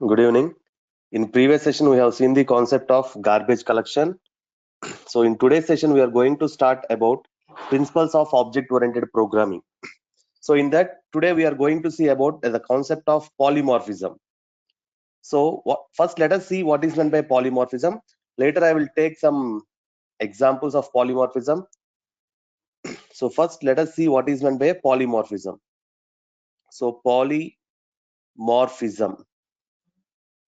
Good evening. In previous session, we have seen the concept of garbage collection. So in today's session, we are going to start about principles of object-oriented programming. So in that, today we are going to see about the concept of polymorphism. So first, let us see what is meant by polymorphism. Later, I will take some examples of polymorphism. So first, let us see what is meant by polymorphism. So polymorphism.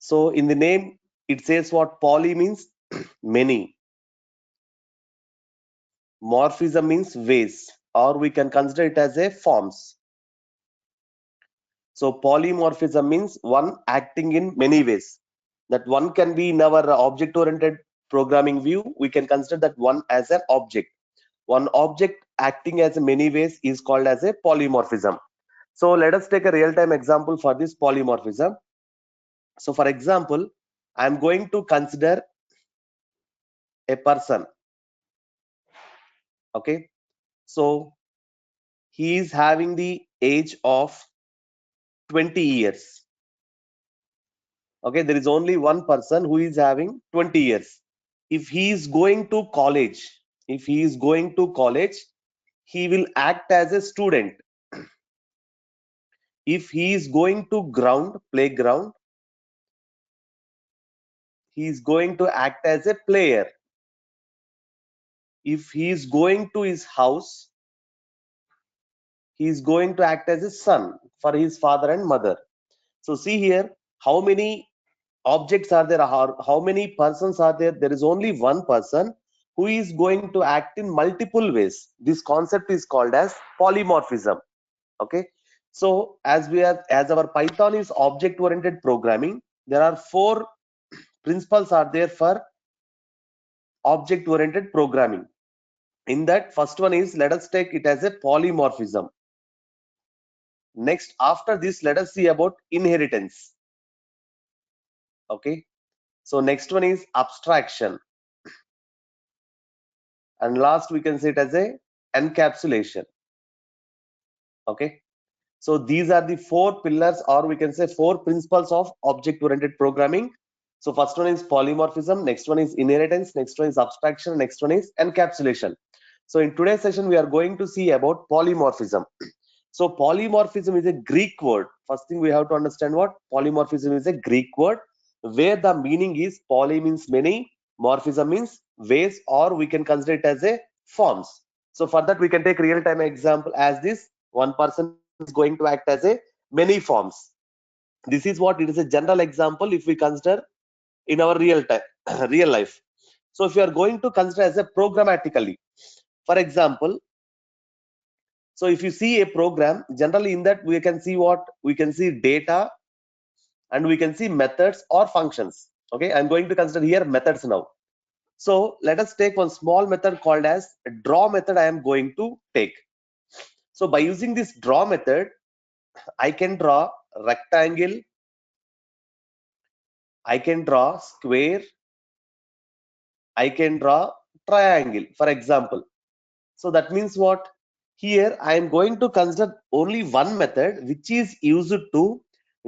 So in the name, it says what poly means many. Morphism means ways, or we can consider it as a forms. So polymorphism means one acting in many ways. That one can be in our object-oriented programming view, we can consider that one as an object. One object acting as many ways is called as a polymorphism. So let us take a real-time example for this polymorphism. So for example, I am going to consider a person. Okay. So he is having the age of 20 years. Okay, there is only one person who is having 20 years. If he is going to college, he will act as a student. If he is going to playground, he is going to act as a player. If he is going to his house, he is going to act as a son for his father and mother. So see here, how many objects are there, how many persons are there? There is only one person who is going to act in multiple ways. This concept is called as polymorphism. Okay, so as our Python is object oriented programming, there are four principles are there for object oriented programming. In that, first one is, let us take it as a polymorphism. Next, after this, let us see about inheritance. Okay, so next one is abstraction, and last we can say it as a encapsulation. Okay, so these are the four pillars, or we can say four principles of object oriented programming. So first one is polymorphism, next one is inheritance, next one is abstraction, next one is encapsulation. So in today's session we are going to see about polymorphism. So polymorphism is a Greek word. First thing we have to understand, what polymorphism is a Greek word, where the meaning is poly means many, morphism means ways, or we can consider it as a forms. So for that we can take real time example as this. One person is going to act as a many forms. This is what it is, a general example if we consider in our real time real life. So if you are going to consider as a programmatically, for example, so if you see a program, generally in that we can see what we can see data, and we can see methods or functions. Okay, I'm going to consider here methods now. So let us take one small method called as draw method. I am going to take. So by using this draw method, I can draw rectangle, I can draw square, I can draw triangle, for example. So that means what? Here I am going to consider only one method which is used to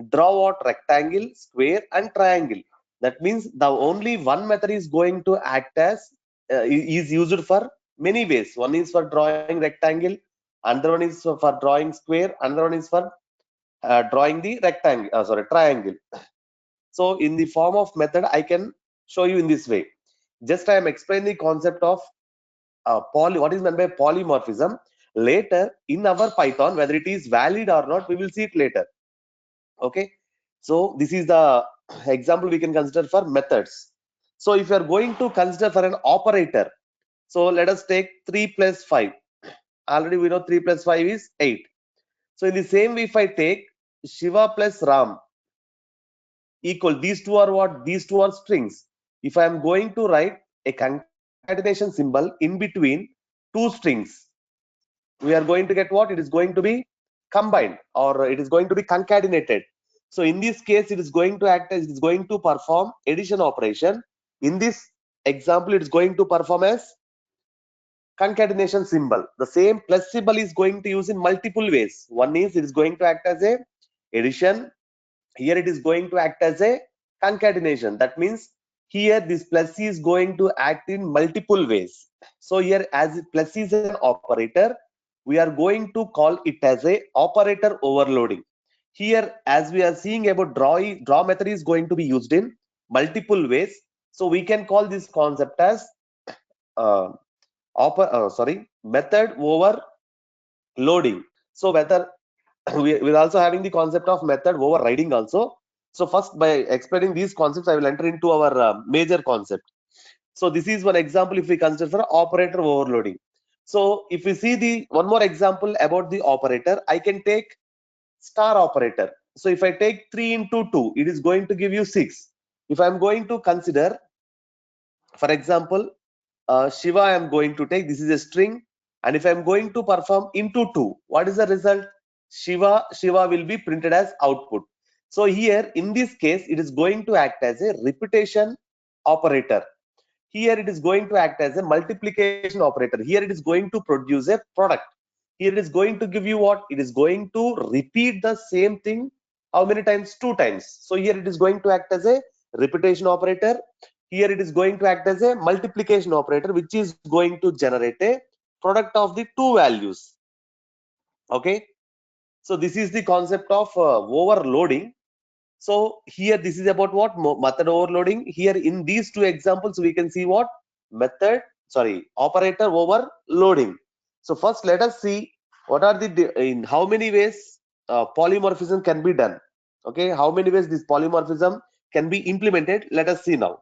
draw what? Rectangle, square and triangle. That means the only one method is going to act as is used for many ways. One is for drawing rectangle, another one is for drawing square, another one is for drawing the triangle. So in the form of method, I can show you in this way. Just I am explaining the concept of what is meant by polymorphism. Later in our Python, whether it is valid or not, we will see it later. Okay, so this is the example we can consider for methods. So if you are going to consider for an operator, so let us take 3 plus 5. Already we know 3 plus 5 is 8. So in the same way, if I take Shiva plus Ram equal, these two are what? These two are strings. If I am going to write a concatenation symbol in between two strings, we are going to get what? It is going to be combined, or it is going to be concatenated. So in this case, it is going to act as, it is going to perform addition operation. In this example, it is going to perform as concatenation symbol. The same plus symbol is going to use in multiple ways. One is, it is going to act as a addition, Here it is going to act as a concatenation. That means here this plus is going to act in multiple ways. So here, as plus is an operator, we are going to call it as a operator overloading. Here, as we are seeing about draw method is going to be used in multiple ways. So we can call this concept as uh, method overloading. So whether we're also having the concept of method overriding also. So first, by explaining these concepts, I will enter into our major concept. So this is one example if we consider for operator overloading. So if we see the one more example about the operator, I can take star operator. So if I take 3 into 2, it is going to give you 6. If I'm going to consider, for example, Shiva, I am going to take, this is a string, and if I am going to perform into 2, what is the result? Shiva will be printed as output. So here in this case, it is going to act as a repetition operator. Here it is going to act as a multiplication operator. Here it is going to produce a product. Here it is going to give you what? It is going to repeat the same thing. How many times? 2 times. So here it is going to act as a repetition operator. Here it is going to act as a multiplication operator, which is going to generate a product of the two values. Okay. So this is the concept of overloading. So here this is about what? Method overloading. Here in these two examples, we can see what? Operator overloading. So first let us see what are in how many ways polymorphism can be done. Okay, how many ways this polymorphism can be implemented? Let us see now.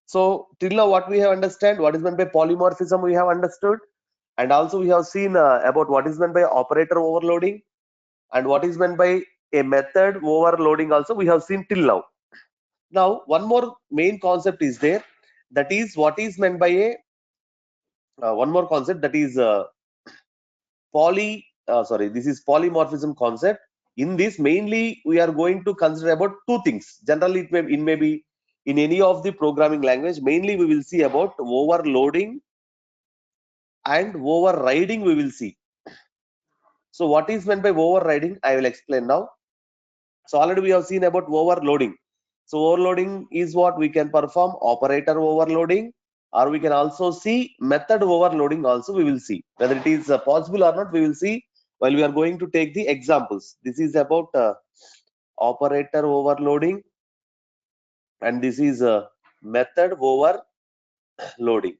So till now what we have understand, what is meant by polymorphism we have understood, and also we have seen about what is meant by operator overloading and what is meant by a method overloading also we have seen till now. Now one more main concept is there, that is what is meant by a one more concept, that is this is polymorphism concept. In this mainly we are going to consider about two things. Generally it may be in any of the programming language, mainly we will see about overloading and overriding we will see. So what is meant by overriding I will explain now. So already we have seen about overloading. So overloading is what we can perform operator overloading, or we can also see method overloading also we will see. Whether it is possible or not, we will see while we are going to take the examples. This is about operator overloading and this is method overloading.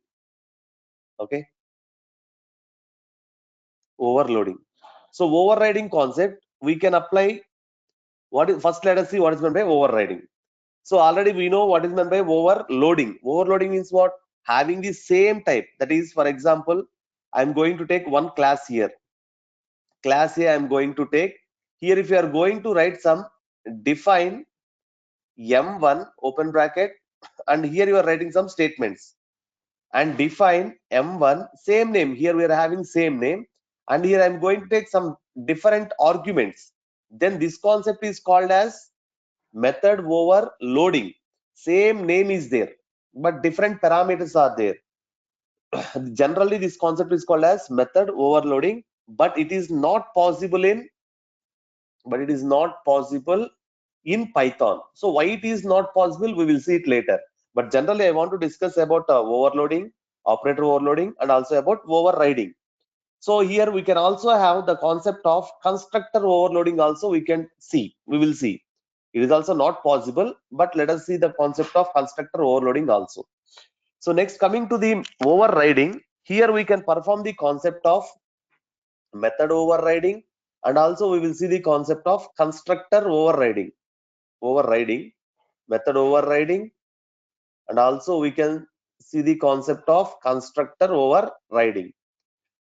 Okay. Overloading. So overriding concept we can apply. First let us see what is meant by overriding. So already we know what is meant by overloading. Overloading means what? Having the same type. That is, for example, I'm going to take one class here. Class A I'm going to take. Here if you are going to write some define M1 open bracket, and here you are writing some statements and define M1 same name. Here we are having same name, and here I'm going to take some different arguments. Then this concept is called as method overloading. Same name is there, but different parameters are there. Generally this concept is called as method overloading, but it is not possible in Python. So why it is not possible, we will see it later. But generally I want to discuss about overloading, operator overloading, and also about overriding. So here we can also have the concept of constructor overloading also we will see. It is also not possible, but let us see the concept of constructor overloading also. So next, coming to the overriding, here we can perform the concept of method overriding, and also we will see the concept of constructor overriding, method overriding, and also we can see the concept of constructor overriding.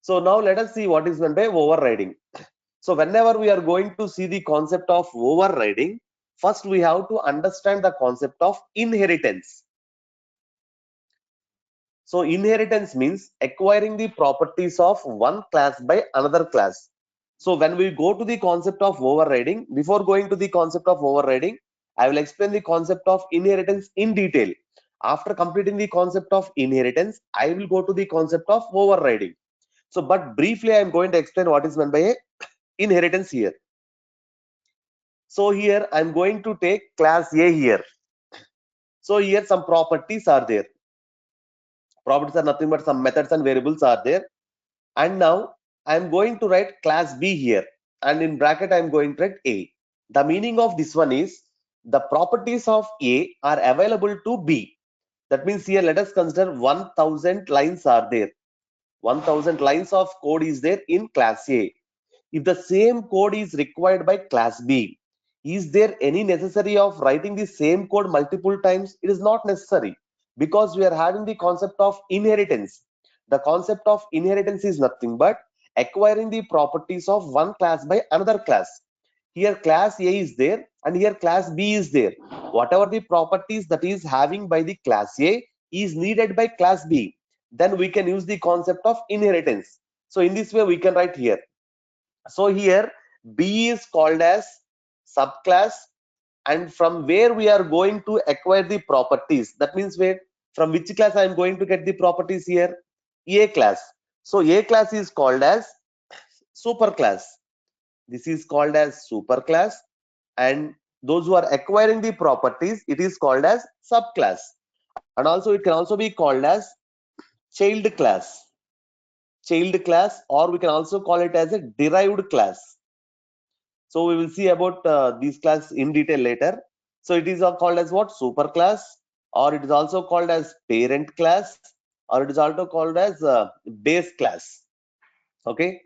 So now let us see what is meant by overriding. So whenever we are going to see the concept of overriding, first we have to understand the concept of inheritance. So inheritance means acquiring the properties of one class by another class. So when we go to the concept of overriding, before going to the concept of overriding, I will explain the concept of inheritance in detail. After completing the concept of inheritance, I will go to the concept of overriding. So but briefly I am going to explain what is meant by inheritance here. So here I'm going to take class A here. So here some properties are there. Properties are nothing but some methods and variables are there. And now I'm going to write class B here. And in bracket, I'm going to write A. The meaning of this one is the properties of A are available to B. That means here let us consider 1000 lines are there. 1000 lines of code is there in class A. If the same code is required by class B, is there any necessary of writing the same code multiple times? It is not necessary, because we are having the concept of inheritance. The concept of inheritance is nothing but acquiring the properties of one class by another class. Here class A is there and here class B is there. Whatever the properties that is having by the class A is needed by class B, then we can use the concept of inheritance. So in this way we can write here. So here B is called as subclass, and from where we are going to acquire the properties, that means where, from which class I am going to get the properties here? A class. So A class is called as superclass. This is called as superclass, and those who are acquiring the properties, it is called as subclass. And also it can also be called as child class. Child class, or we can also call it as a derived class. So we will see about these class in detail later. So it is called as what? Super class, or it is also called as parent class, or it is also called as base class. Okay.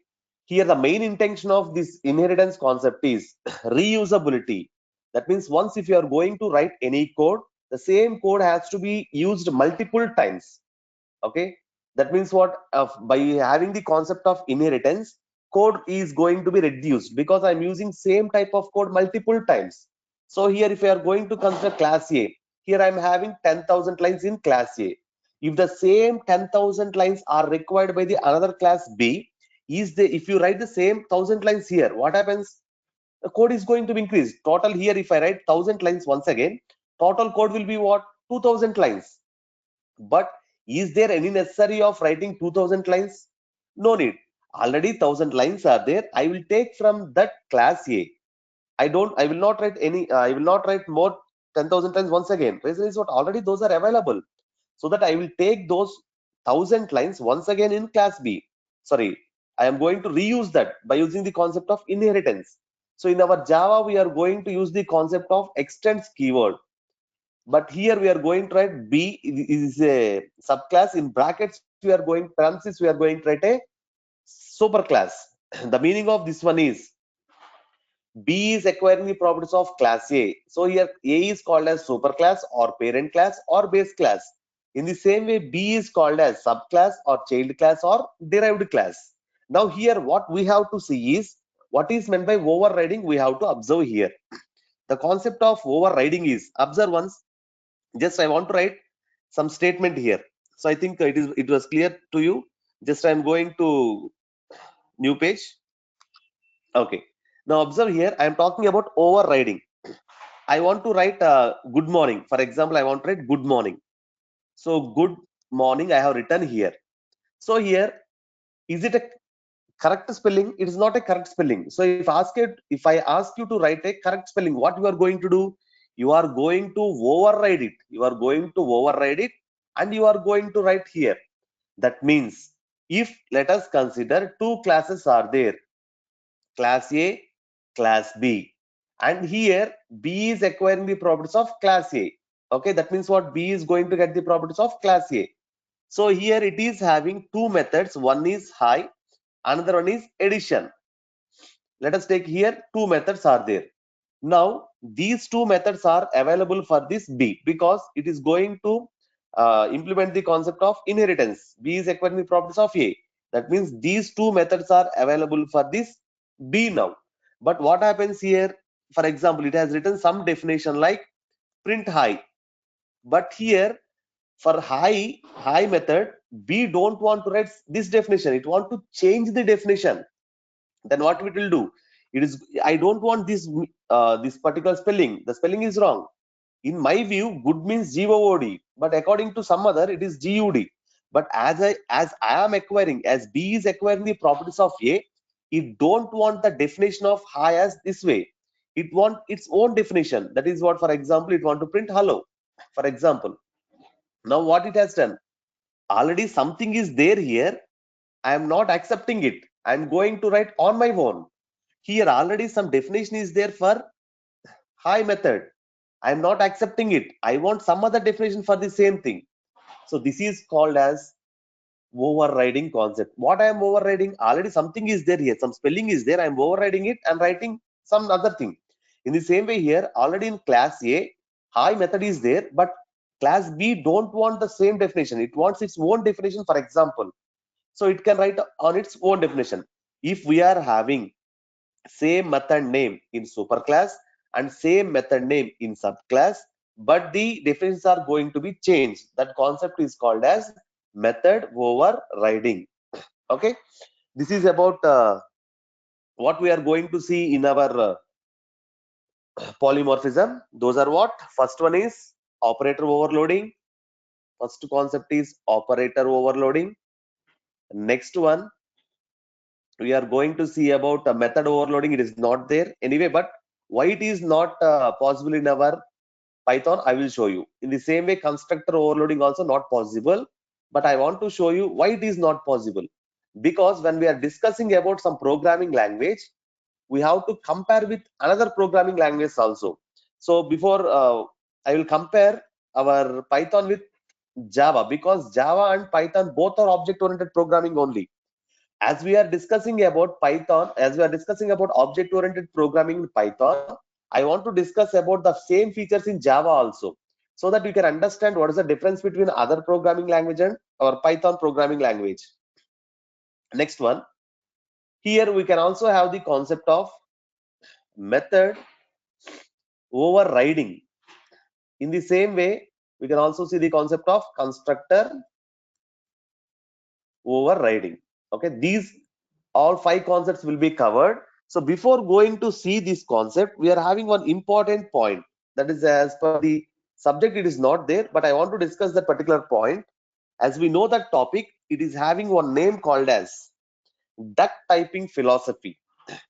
Here the main intention of this inheritance concept is reusability. That means once if you are going to write any code, the same code has to be used multiple times. Okay. That means what? By having the concept of inheritance, code is going to be reduced because I'm using same type of code multiple times. So here if you are going to consider class A, here I'm having 10,000 lines in class A. If the same 10,000 lines are required by the another class B, if you write the same 1,000 lines here, what happens? The code is going to be increased. Total here, if I write 1,000 lines once again, total code will be what? 2,000 lines. But is there any necessary of writing 2,000 lines? No need. Already 1,000 lines are there. I will take from that class A. I will not write any. I will not write more 10,000 lines once again. Reason is what? Already those are available. So that I will take those 1,000 lines once again in class B. Sorry, I am going to reuse that by using the concept of inheritance. So in our Java, we are going to use the concept of extends keyword. But here we are going to write B is a subclass. In brackets we are going, parentheses we are going to write a superclass. The meaning of this one is B is acquiring the properties of class A. So here A is called as superclass or parent class or base class. In the same way, B is called as subclass or child class or derived class. Now here what we have to see is what is meant by overriding. We have to observe here. The concept of overriding is, observe once. Just I want to write some statement here. So I think it was clear to you. Just I'm going to new page. Okay. Now observe here. I am talking about overriding. I want to write good morning. For example, I want to write good morning. So good morning I have written here. So here, is it a correct spelling? It is not a correct spelling. So if I ask you to write a correct spelling, what you are going to do? You are going to override it. You are going to override it, and you are going to write here. That means if let us consider two classes are there, class A, class B, and here B is acquiring the properties of class A. Okay, that means what? B is going to get the properties of class A. So here it is having two methods. One is high, another one is addition. Let us take here two methods are there. Now these two methods are available for this B because it is going to implement the concept of inheritance. B is acquiring the properties of A. That means these two methods are available for this B now. But what happens here? For example, it has written some definition like print high. But here for high method, B don't want to write this definition. It want to change the definition. Then what it will do? It is, I don't want this particular spelling. The spelling is wrong. In my view, good means GOOD, but according to some other, it is GUD. But as I am acquiring, as B is acquiring the properties of A, it don't want the definition of high as this way. it want its own definition. That is what, for example, it want to print hello, for example. Now what it has done, already something is there here, I am not accepting it, I am going to write on my own. Here already some definition is there for hi method, I am not accepting it, I want some other definition for the same thing. So this is called as overriding concept. What I am overriding, already something is there here, some spelling is there, I am overriding it and writing some other thing. In the same way here, already in class A, hi method is there, but class B don't want the same definition, it wants its own definition, for example. So it can write on its own definition. If we are having same method name in superclass and same method name in subclass, but the definitions are going to be changed, that concept is called as method overriding. Okay, this is about what we are going to see in our polymorphism. Those are what? First one is operator overloading. First concept is operator overloading. Next one, we are going to see about method overloading. It is not there anyway, but why it is not possible in our Python, I will show you. In the same way, constructor overloading also not possible, but I want to show you why it is not possible. Because when we are discussing about some programming language, we have to compare with another programming language also. So before I will compare our Python with Java, because Java and Python both are object-oriented programming only. As we are discussing about Python, as we are discussing about object-oriented programming in Python, I want to discuss about the same features in Java also, so that you can understand what is the difference between other programming language and our Python programming language. Next one, here we can also have the concept of method overriding. In the same way, we can also see the concept of constructor overriding. Okay, these all 5 concepts will be covered. So before going to see this concept, we are having one important point, that is, as per the subject it is not there, but I want to discuss that particular point. As we know that topic, it is having one name called as duck typing philosophy.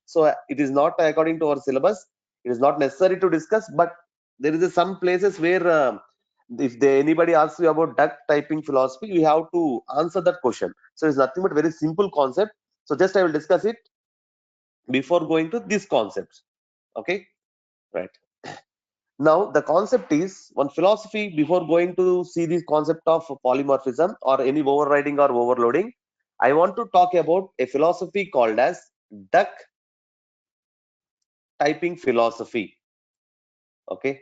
So it is not according to our syllabus, it is not necessary to discuss, but there is some places where if anybody asks you about duck typing philosophy, you have to answer that question. So it's nothing but very simple concept. So just I will discuss it before going to this concept. Okay, right. Now the concept is one philosophy. Before going to see this concept of polymorphism or any overriding or overloading, I want to talk about a philosophy called as duck typing philosophy. Okay,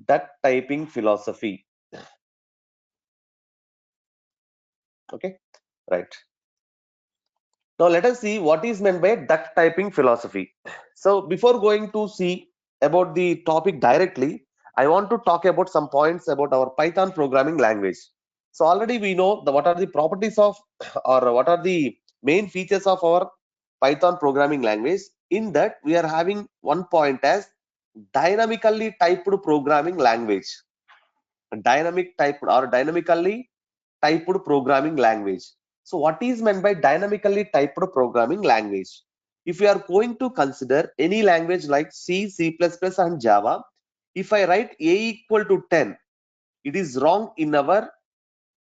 duck typing philosophy. Okay, right. Now let us see what is meant by duck typing philosophy. So before going to see about the topic directly, I want to talk about some points about our Python programming language. So already we know what are the properties of or what are the main features of our Python programming language. In that we are having one point as dynamically typed programming language. Dynamic typed or dynamically typed programming language. So what is meant by dynamically typed programming language? If we are going to consider any language like C, C++ and Java, if I write A equal to 10, it is wrong in our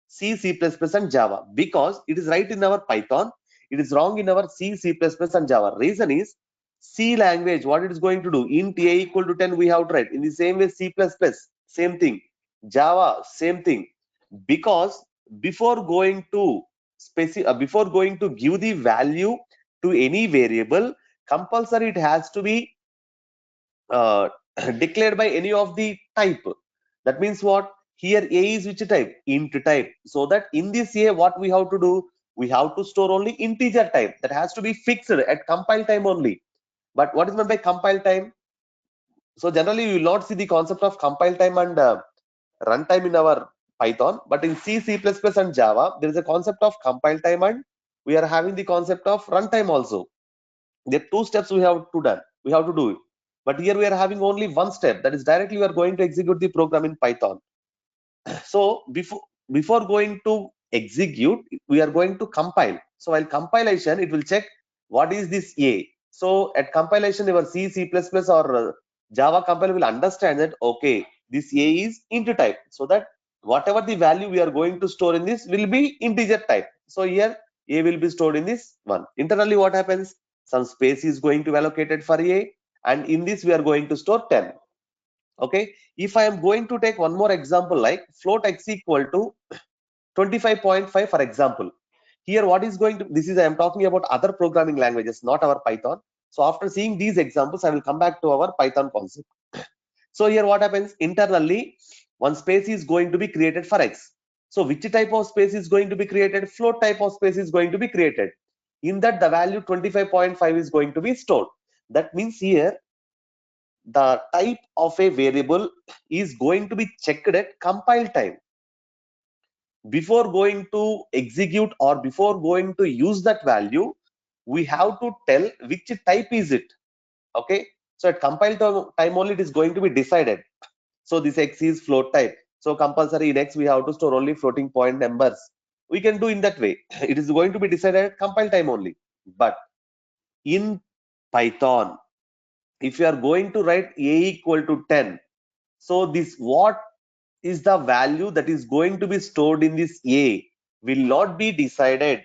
C, C++ and Java, because it is right in our Python, it is wrong in our C, C++ and Java. Reason is C language, what it is going to do, int A equal to 10 we have to write. In the same way C++, same thing. Java, same thing. Because before going to before going to give the value to any variable, compulsory it has to be uh, declared by any of the type. That means what? Here A is which type? Int type. So that in this A, what we have to do? We have to store only integer type. That has to be fixed at compile time only. But what is meant by compile time? So generally you will not see the concept of compile time and runtime in our Python, but in C, C++ and Java, there is a concept of compile time and we are having the concept of runtime also. There are 2 steps we have to done. We have to do it. But here we are having only one step, that is directly we are going to execute the program in Python. So before going to execute, we are going to compile. So while compilation, it will check what is this A. So at compilation, your C, C++ or Java compiler will understand that, okay, this A is int type. So that whatever the value we are going to store in this will be integer type. So here A will be stored in this one. Internally, what happens? Some space is going to be allocated for A, and in this we are going to store 10. Okay. If I am going to take one more example, like float x equal to 25.5, for example. Here, what is going to, this is, I am talking about other programming languages, not our Python. So after seeing these examples, I will come back to our Python concept. So here what happens? Internally, one space is going to be created for x. So which type of space is going to be created? Float type of space is going to be created. In that, the value 25.5 is going to be stored. That means here, the type of a variable is going to be checked at compile time. Before going to execute or before going to use that value, we have to tell which type is it. Okay, so at compile time only it is going to be decided. So this x is float type, so compulsory in x we have to store only floating point numbers. We can do in that way. It is going to be decided at compile time only. But in Python, if you are going to write a equal to 10, so this what is the value that is going to be stored in this A will not be decided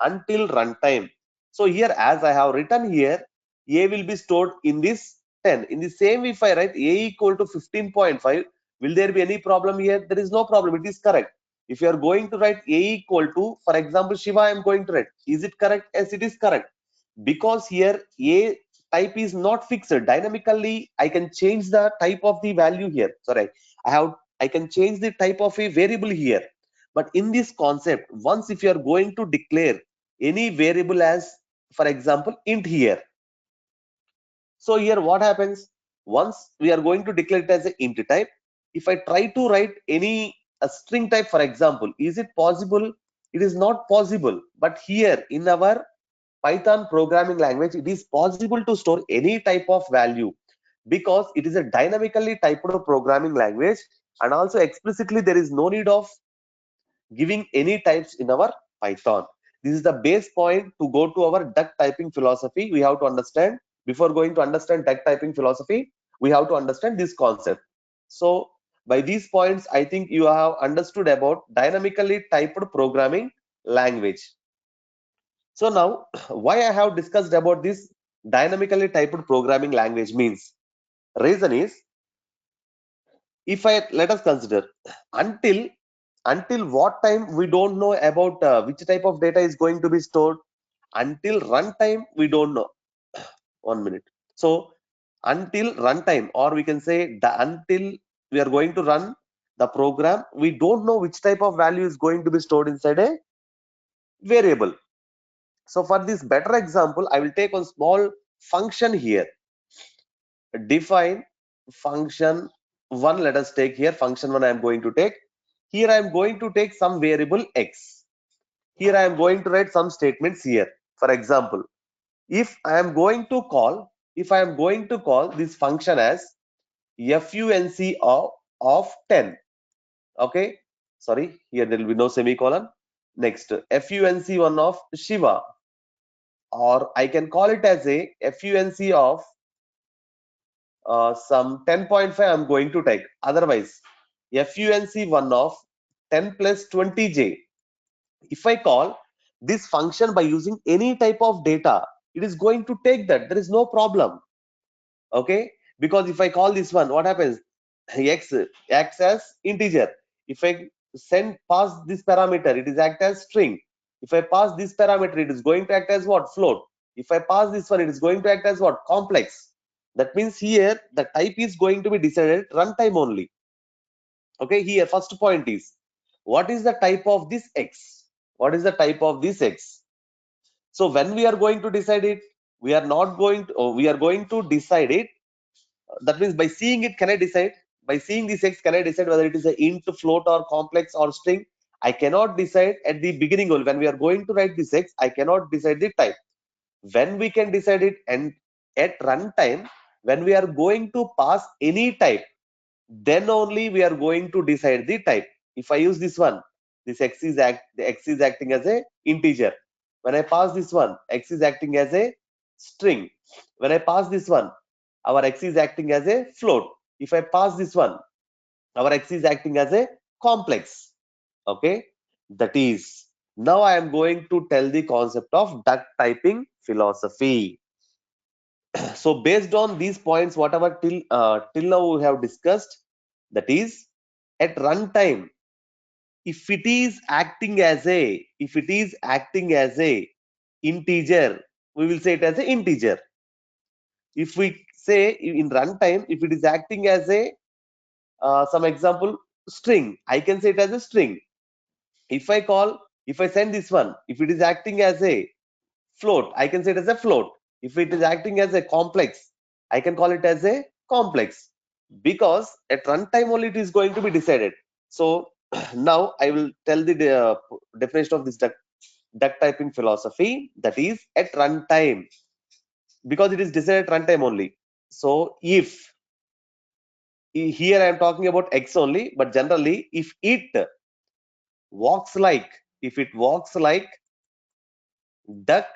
until runtime. So here, as I have written here, A will be stored in this 10. In the same, if I write A equal to 15.5, will there be any problem here? There is no problem. It is correct. If you are going to write A equal to, for example, Shiva, I am going to write. Is it correct? Yes, it is correct. Because here A type is not fixed. Dynamically, I can change the type of the value here. Sorry, I can change the type of a variable here. But in this concept, once if you are going to declare any variable as, for example, int here. So here what happens? Once we are going to declare it as an int type, if I try to write any a string type, for example, is it possible? It is not possible. But here in our Python programming language, it is possible to store any type of value because it is a dynamically typed programming language, and also explicitly there is no need of giving any types in our Python. This is the base point to go to our duck typing philosophy. We have to understand, before going to understand duck typing philosophy, we have to understand this concept. So by these points, I think you have understood about dynamically typed programming language. So now, why I have discussed about this dynamically typed programming language means, reason is, if I let us consider, until what time we don't know about which type of data is going to be stored. Until runtime we don't know. 1 minute. So until runtime, or we can say until we are going to run the program, we don't know which type of value is going to be stored inside a variable. So for this better example, I will take one small function here. Define function one. Let us take here function one. I am going to take here. I am going to take some variable x. Here I am going to write some statements here. For example, if I am going to call this function as func of 10. Okay, sorry, here there will be no semicolon. Next, func1 of Shiva, or I can call it as a func of some 10.5 I'm going to take. Otherwise, func1 of 10 plus 20j. If I call this function by using any type of data, it is going to take that. There is no problem. Okay, because if I call this one, what happens? X acts as integer. If I pass this parameter, it is act as string. If I pass this parameter, it is going to act as what? Float. If I pass this one, it is going to act as what? Complex. That means here the type is going to be decided at runtime only. Okay, here first point is, what is the type of this x? What is the type of this x? So when we are going to decide it, we are not going to, we are going to decide it. That means by seeing it, can I decide? By seeing this x, can I decide whether it is a int, float, or complex, or string? I cannot decide at the beginning only. When we are going to write this x, I cannot decide the type. When we can decide it, and at runtime, when we are going to pass any type, then only we are going to decide the type. If I use this one, this the x is acting as a integer. When I pass this one, x is acting as a string. When I pass this one, our x is acting as a float. If I pass this one, our x is acting as a complex. Okay, that is, now I am going to tell the concept of duck typing philosophy. So based on these points, whatever till now we have discussed, that is, at runtime, if it is acting as a integer, we will say it as an integer. If we say in runtime, if it is acting as a some example string, I can say it as a string. If I send this one, if it is acting as a float, I can say it as a float. If it is acting as a complex, I can call it as a complex, because at runtime only it is going to be decided. So now I will tell the definition of this duck typing philosophy, that is at runtime, because it is decided at runtime only. So if here I am talking about x only, but generally if it walks like duck,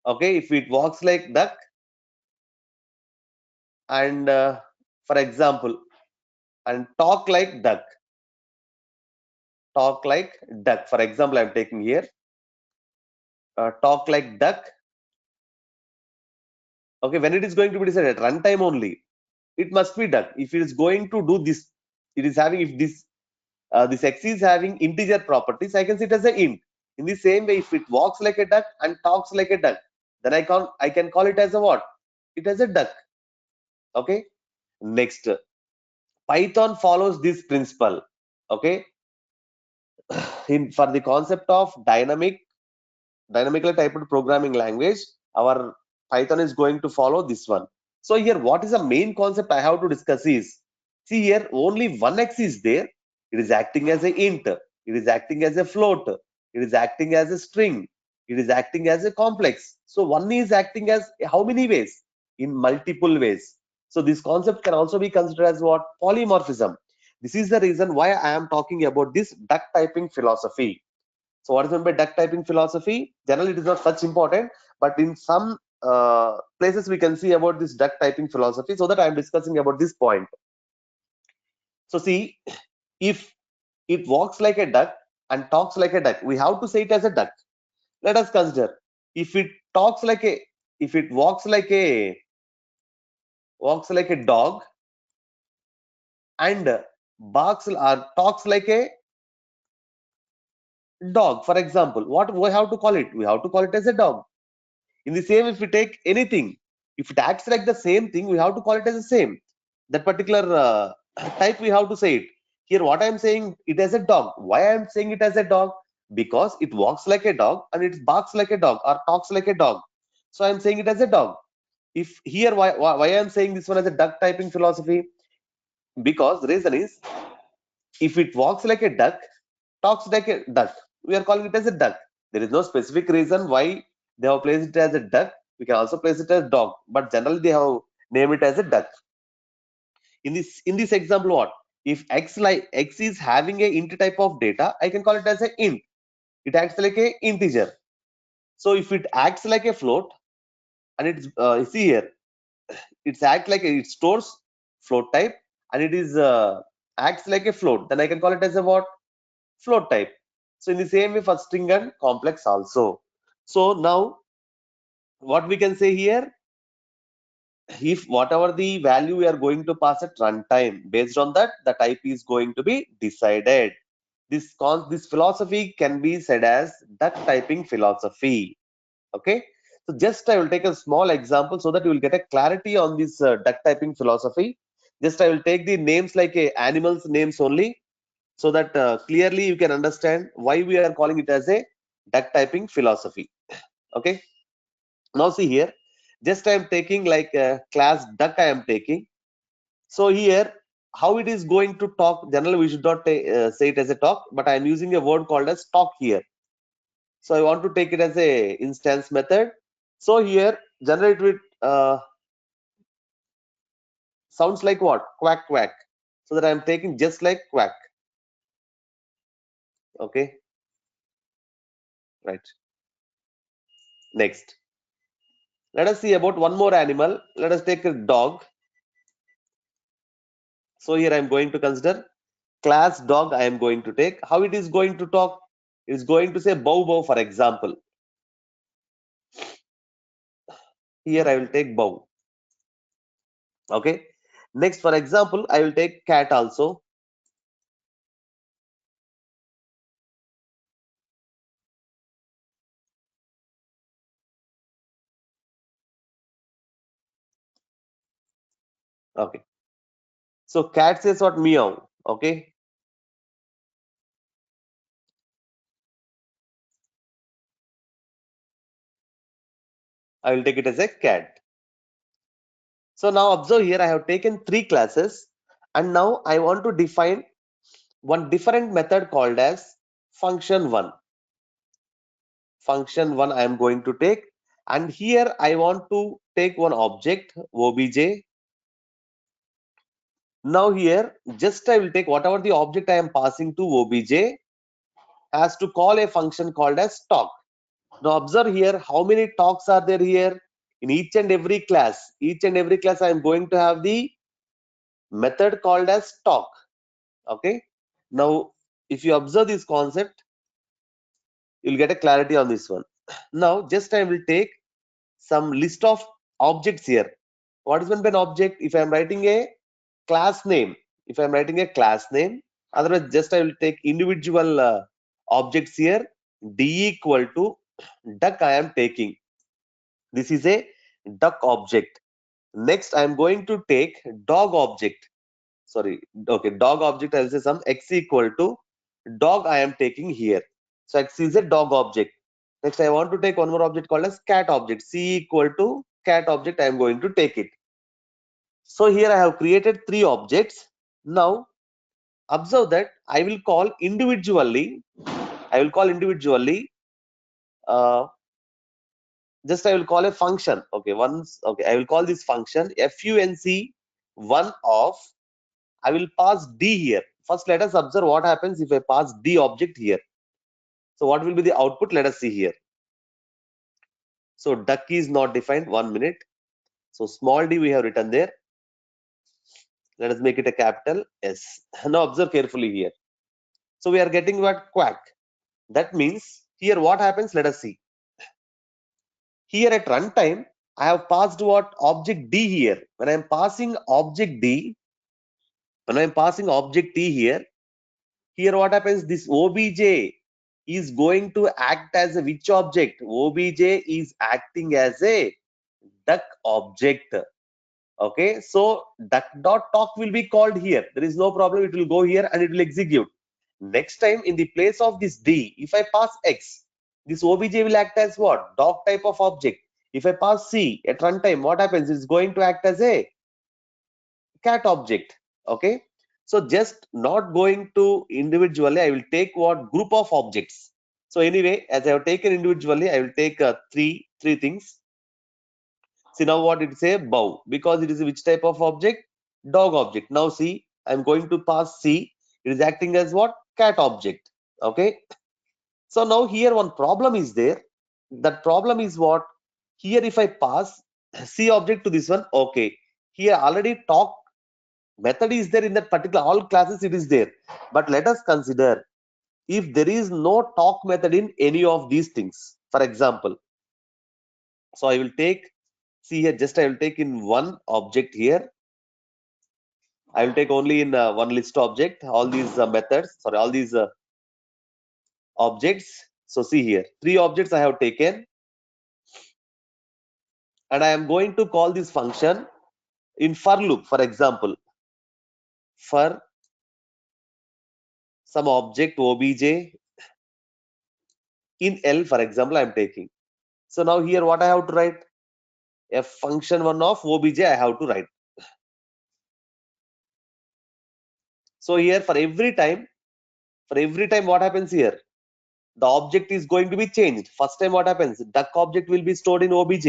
okay, if it walks like duck, and for example, and talk like duck, for example, I'm taking here talk like duck. Okay, when it is going to be decided at runtime only, it must be duck. If it is going to do this, it is having, if this x is having integer properties, I can see it as a int. In the same way, if it walks like a duck and talks like a duck, then I can call it as a what? It as a duck. Okay, next, Python follows this principle. Okay, for the concept of dynamically typed programming language, our Python is going to follow this one. So here, what is the main concept I have to discuss is, see here, only one x is there. It is acting as a int. It is acting as a float. It is acting as a string. It is acting as a complex. So one is acting as how many ways? In multiple ways. So this concept can also be considered as what? Polymorphism. This is the reason why I am talking about this duck typing philosophy. So what is meant by duck typing philosophy? Generally, it is not such important, but in some places we can see about this duck typing philosophy. So that I am discussing about this point. So see, if it walks like a duck and talks like a duck, we have to say it as a duck. Let us consider, if it talks like a, if it walks like a dog and barks or talks like a dog, for example, what we have to call it? We have to call it as a dog. In the same, if we take anything, if it acts like the same thing, we have to call it as the same. That particular type, we have to say it. Here, what I am saying, it as a dog. Why I am saying it as a dog? Because it walks like a dog and it barks like a dog or talks like a dog. So I am saying it as a dog. If here, why I am saying this one as a duck typing philosophy? Because the reason is, if it walks like a duck, talks like a duck, we are calling it as a duck. There is no specific reason why they have placed it as a duck. We can also place it as dog, but generally they have named it as a duck. In this example, what if x is having a int type of data, I can call it as a int. It acts like a integer. So if it acts like a float, and it's see here, it's act like it stores float type, and it is acts like a float, then I can call it as a what? Float type. So in the same way for string and complex also. So now what we can say here, if whatever the value we are going to pass at runtime, based on that the type is going to be decided. This philosophy can be said as duck typing philosophy. Okay, so just I will take a small example so that you will get a clarity on this duck typing philosophy. Just I will take the names like a animals names only, so that clearly you can understand why we are calling it as a duck typing philosophy. Okay, now see here, just I am taking like a class duck I am taking. So here, how it is going to talk, generally we should not say it as a talk, but I am using a word called as talk here. So I want to take it as a instance method. So here, generate with sounds like what? Quack quack. So that I am taking just like quack. Okay, right. Next, let us see about one more animal. Let us take a dog. So here I am going to consider class dog. I am going to take. How it is going to talk? It is going to say bow bow, for example. Here I will take bow. Okay. Next, for example, I will take cat also. Okay. So cat says what? Meow. Okay. I will take it as a cat. So now observe here, I have taken three classes, and now I want to define one different method called as function one. Function one I am going to take, and here I want to take one object obj. Now here just I will take whatever the object I am passing to obj has to call a function called as talk. Now observe here how many talks are there here in each and every class. Each and every class I am going to have the method called as talk. Okay. Now if you observe this concept, you'll get a clarity on this one. Now just I will take some list of objects here. What is meant by an object? If I am writing a class name, otherwise just I will take individual objects here. D equal to duck I am taking. This is a duck object. Next I am going to take dog object. Sorry, okay, dog object. I will say some x equal to dog I am taking here. So x is a dog object. Next I want to take one more object called as cat object. C equal to cat object. I am going to take it. So here I have created three objects. Now observe that I will call individually. Just I will call a function. Okay, I will call this function func one of. I will pass d here. First, let us observe what happens if I pass d object here. So what will be the output? Let us see here. So duck is not defined. 1 minute. So small d we have written there. Let us make it a capital S. Now observe carefully here. So we are getting what? Quack. That means here what happens? Let us see. Here at runtime, I have passed what? Object D here. When I am passing object D here, what happens? This obj is going to act as a which object? Obj is acting as a duck object. Okay, so duck dot talk will be called here. There is no problem. It will go here and it will execute. Next time, in the place of this D, if I pass X, this obj will act as what? Dog type of object. If I pass C at runtime, what happens? It's going to act as a cat object. Okay, so just not going to individually, I will take what? Group of objects. So anyway, as I have taken individually, I will take three things. See now what it say? Bow, because it is which type of object? Dog object. Now see, I'm going to pass C. It is acting as what? Cat object. Okay. So now here one problem is there. That problem is what? Here if I pass C object to this one, okay. Here already talk method is there in that particular all classes, it is there. But let us consider if there is no talk method in any of these things. For example, so I will take, see here, just I will take in one object here. I will take only in one list object all these methods, sorry, all these objects. So see here, three objects I have taken, and I am going to call this function in for loop. For example, for some object obj in L, for example, I am taking. So now here what I have to write? A function one of obj I have to write. So here for every time what happens here? The object is going to be changed. First time what happens? Duck object will be stored in obj.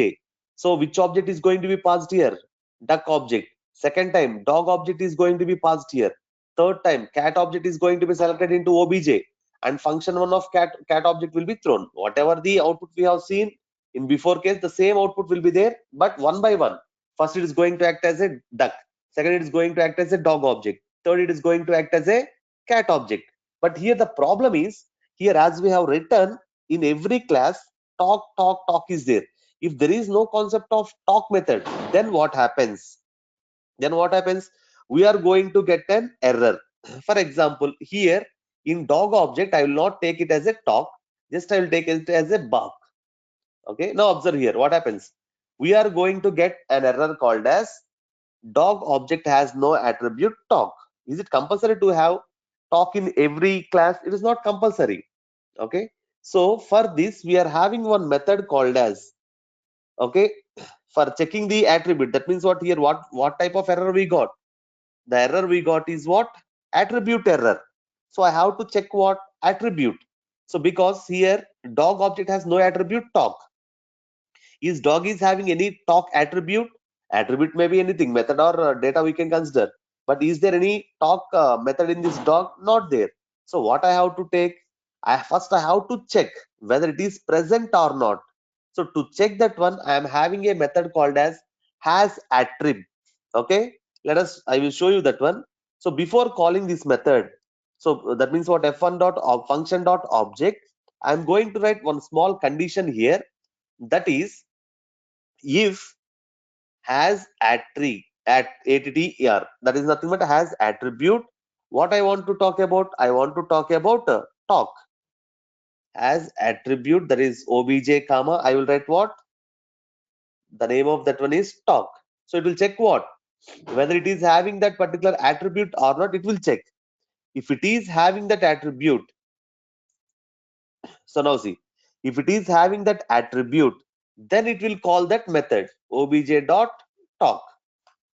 So which object is going to be passed here? Duck object. Second time dog object is going to be passed here. Third time cat object is going to be selected into obj, and function one of cat object will be thrown. Whatever the output we have seen, In before case, the same output will be there, but one by one. First, it is going to act as a duck. Second, it is going to act as a dog object. Third, it is going to act as a cat object. But here the problem is, here as we have written, in every class, talk is there. If there is no concept of talk method, then what happens? We are going to get an error. For example, here in dog object, I will not take it as a talk, just I will take it as a bark. Okay, now observe here what happens. We are going to get an error called as dog object has no attribute talk. Is it compulsory to have talk in every class? It is not compulsory. Okay, so for this we are having one method called as, okay, for checking the attribute. That means what here, what type of error we got? The error we got is what? Attribute error. So I have to check what? Attribute. So because here dog object has no attribute talk. Is dog is having any talk attribute? Attribute may be anything, method or data we can consider. But is there any talk method in this dog? Not there. So what I have to take? First I have to check whether it is present or not. So to check that one, I am having a method called as has attrib. Okay, I will show you that one. So before calling this method, so that means what, f1 dot function dot object, I am going to write one small condition here, that is if has attr, that is nothing but has attribute. What I want to talk about? I want to talk about talk. As attribute, that is obj comma, I will write what? The name of that one is talk. So it will check what? Whether it is having that particular attribute or not, it will check. If it is having that attribute, so now see, if it is having that attribute, then it will call that method obj dot talk.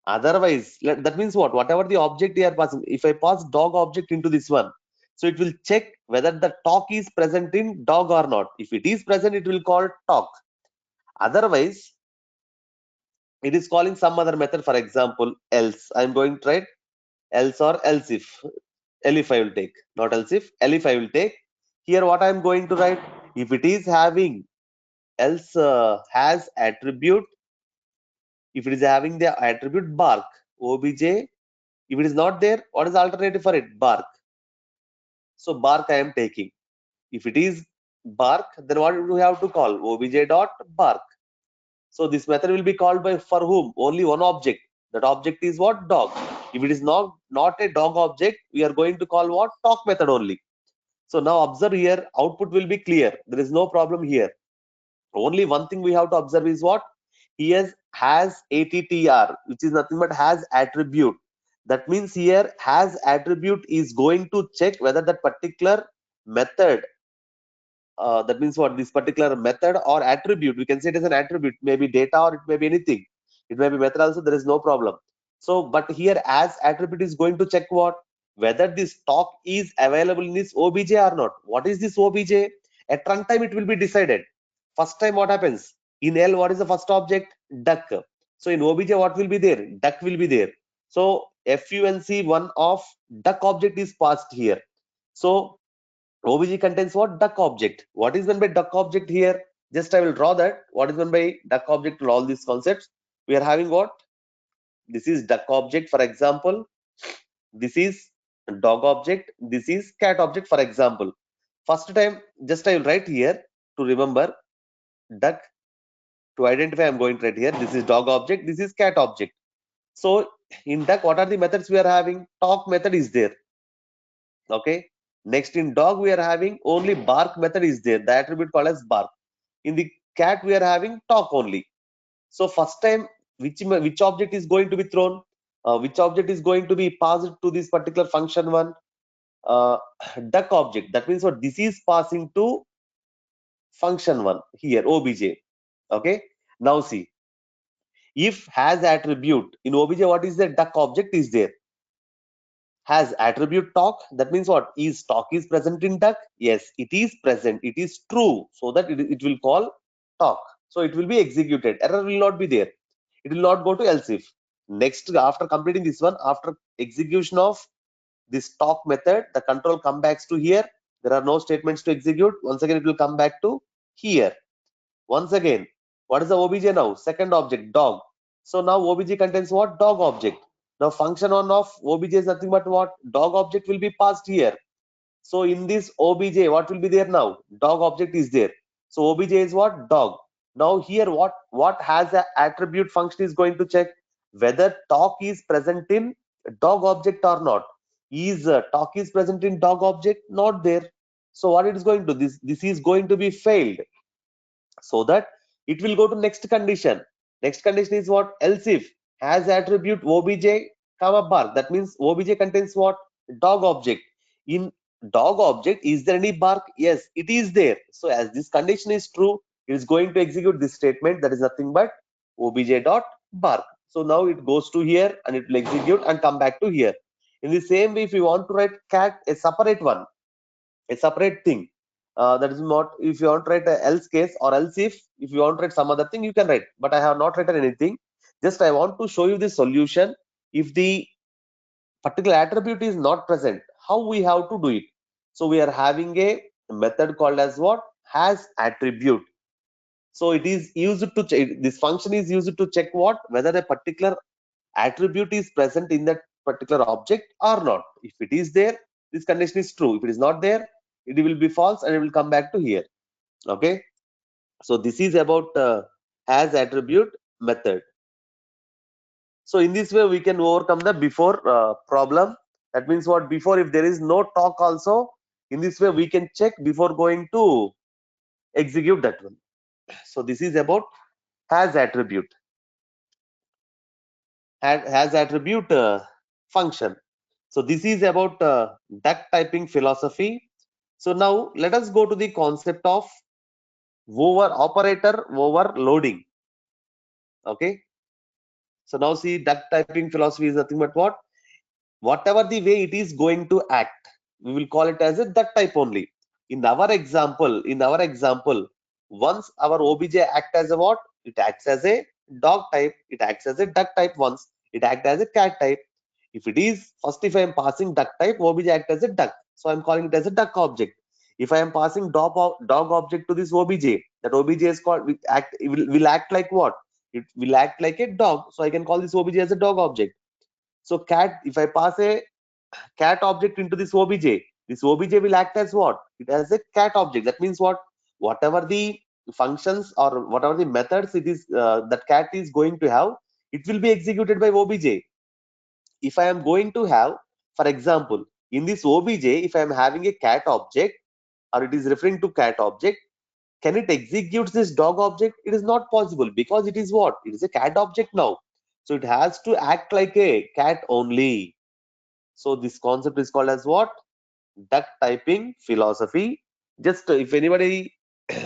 Otherwise, that means what? Whatever the object they are passing, if I pass dog object into this one, so it will check whether the talk is present in dog or not. If it is present, it will call talk. Otherwise, it is calling some other method. For example, else. I'm going to write else or else if. Elif I will take, not else if. Elif I will take. Here, what I'm going to write? If it is having else has attribute, if it is having the attribute bark, obj. If it is not there, what is the alternative for it? Bark. So bark I am taking. If it is bark, then what do we have to call? Obj dot bark. So this method will be called by for whom? Only one object. That object is what? Dog. If it is not a dog object, we are going to call what? Talk method only. So now observe here, output will be clear. There is no problem here. Only one thing we have to observe is what? He has attr, which is nothing but has attribute. That means here has attribute is going to check whether that particular method, that means what, this particular method or attribute, we can say it as an attribute, maybe data or it may be anything, it may be method also, there is no problem. So but here as attribute is going to check what? Whether this talk is available in this obj or not. What is this obj? At runtime it will be decided. First time what happens? In L, what is the first object? Duck. So in obj what will be there? Duck will be there. So func one of duck object is passed here. So obj contains what? Duck object. What is meant by duck object here? Just I will draw that. What is meant by duck object to all these concepts? We are having what? This is duck object, for example. This is dog object. This is cat object, for example. First time, just I will write here to remember duck. To identify, I'm going to write here. This is dog object. This is cat object. So in duck, what are the methods we are having? Talk method is there. Okay. Next in dog, we are having only bark method is there. The attribute called as bark. In the cat, we are having talk only. So first time, which object is going to be thrown? Which object is going to be passed to this particular function one? Duck object. That means what? This is passing to function one here, obj. Okay. Now see, if has attribute in obj, what is the duck object is there? Has attribute talk. That means what? Is talk is present in duck? Yes, it is present. It is true. So that it will call talk. So it will be executed. Error will not be there. It will not go to else if. Next, after completing this one, after execution of this talk method, the control come back to here. There are no statements to execute. Once again, it will come back to here. Once again, what is the obj now? Second object, dog. So now obj contains what? Dog object. Now function on of obj is nothing but what? Dog object will be passed here. So in this obj, what will be there now? Dog object is there. So obj is what? Dog. Now here what has a attribute function is going to check whether talk is present in dog object or not. Is talk is present in dog object? Not there. So what it is going to, this is going to be failed, so that it will go to next condition. Next condition is what? Else if has attribute obj comma bark. That means obj contains what? Dog object. In dog object, is there any bark? Yes, it is there. So as this condition is true, it is going to execute this statement, that is nothing but obj dot bark. So now it goes to here and it will execute and come back to here. In the same way, if you want to write cat, a separate one, a separate thing, that is not, if you want to write a else case or else if you want to write some other thing, you can write, but I have not written anything. Just I want to show you the solution. If the particular attribute is not present, how we have to do it? So we are having a method called as what? Has attribute. So it is used to check, this function is used to check what? Whether a particular attribute is present in that particular object or not. If it is there, this condition is true. If it is not there, it will be false and it will come back to here. Okay, so this is about has attribute method. So in this way we can overcome the before problem. That means what? Before, if there is no talk also, in this way we can check before going to execute that one. So this is about has attribute. Has attribute function. So this is about duck typing philosophy. So now let us go to the concept of operator overloading. Okay. So now see, duck typing philosophy is nothing but what? Whatever the way it is going to act, we will call it as a duck type only. In our example, once our obj act as a what? It acts as a dog type. It acts as a duck type once. It acts as a cat type. If it is first, if I am passing duck type, obj act as a duck, so I am calling it as a duck object. If I am passing dog object to this obj, that obj is called will act like what? It will act like a dog, so I can call this obj as a dog object. So cat, if I pass a cat object into this obj will act as what? It has a cat object. That means what? Whatever the functions or whatever the methods it is that cat is going to have, it will be executed by obj. If I am going to have, for example, in this obj, if I am having a cat object or it is referring to cat object, can it execute this dog object? It is not possible, because it is what? It is a cat object now. So it has to act like a cat only. So this concept is called as what? Duck typing philosophy. Just if anybody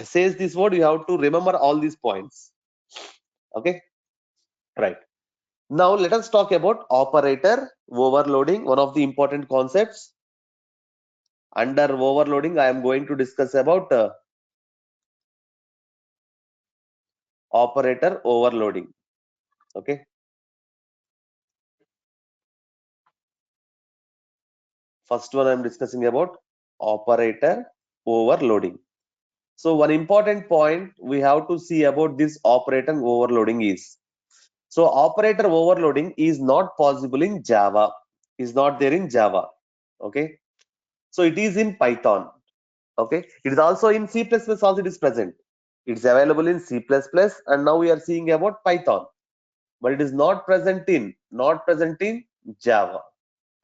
says this word, you have to remember all these points. Okay, right. Now let us talk about operator overloading, one of the important concepts. Under overloading, I am going to discuss about operator overloading. Okay. First one I am discussing about operator overloading. So one important point we have to see about this operator overloading is, so operator overloading is not possible in Java, is not there in Java. Okay. So it is in Python. Okay. It is also in C++, also it is present. It's available in C++, and now we are seeing about Python, but it is not present in Java.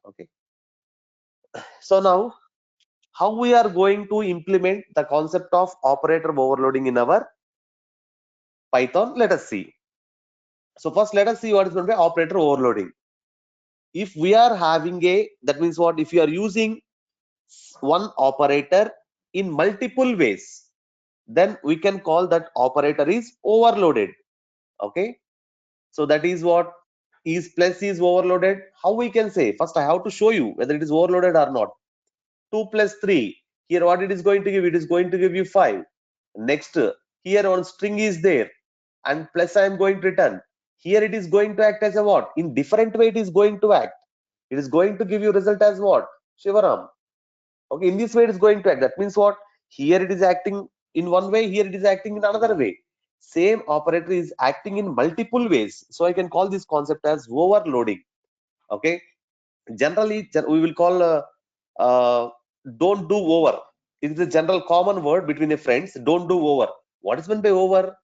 Okay. So now how we are going to implement the concept of operator overloading in our Python? Let us see. So first let us see what is going to be operator overloading. If we are having a, that means what? If you are using one operator in multiple ways, then we can call that operator is overloaded. Okay. So that is what? Is plus is overloaded. How we can say? First I have to show you whether it is overloaded or not. 2 plus 3. Here what it is going to give? It is going to give you 5. Next, here one string is there and plus I am going to return. Here it is going to act as a what? In different way it is going to act. It is going to give you result as what? Shivaram. Okay, in this way it is going to act. That means what? Here it is acting in one way, here it is acting in another way. same operator is acting in multiple ways. So I can call this concept as overloading. Okay. Generally, we will call don't do over. It is a general common word between the friends. Don't do over. What is meant by over?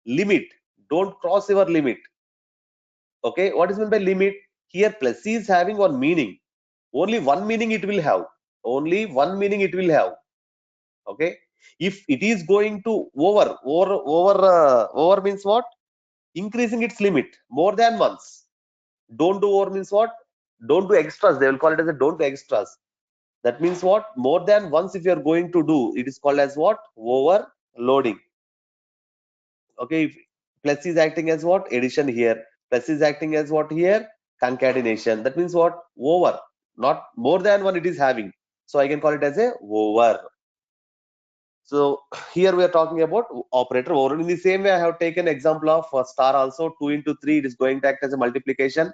Limit. Don't cross your limit. Okay. What is meant by limit? Here plus C is having one meaning. Only one meaning it will have. Only one meaning it will have. Okay. If it is going to over means what? Increasing its limit more than once. Don't do over means what? Don't do extras. They will call it as a don't do extras. That means what? More than once if you are going to do, it is called as what? Overloading. Okay. If plus is acting as what? Addition here. Plus is acting as what here? Concatenation. That means what? Over. Not more than one it is having. So I can call it as a over. So here we are talking about operator over. In the same way, I have taken example of star also. 2 into 3, it is going to act as a multiplication.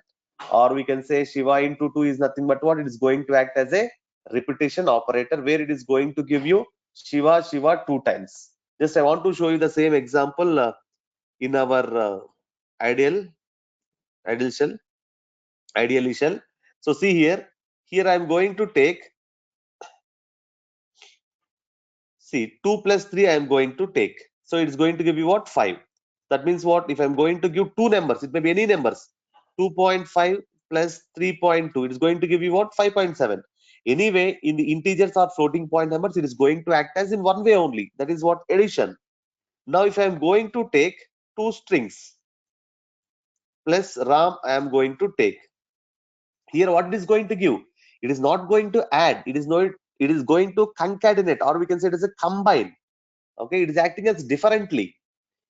Or we can say Shiva into 2 is nothing but what? It is going to act as a repetition operator, where it is going to give you Shiva 2 times. Just I want to show you the same example in our ideal shell. So see here I am going to take, see 2 plus 3 I am going to take. So it's going to give you what? 5. That means what? If I'm going to give two numbers, it may be any numbers. 2.5 plus 3.2, it is going to give you what? 5.7. Anyway, in the integers or floating point numbers, it is going to act as in one way only. That is what? Addition. Now, if I'm going to take two strings plus RAM, I am going to take. Here, what it is going to give? It is not going to add. It is not. It is going to concatenate, or we can say it is a combine. Okay, it is acting as differently.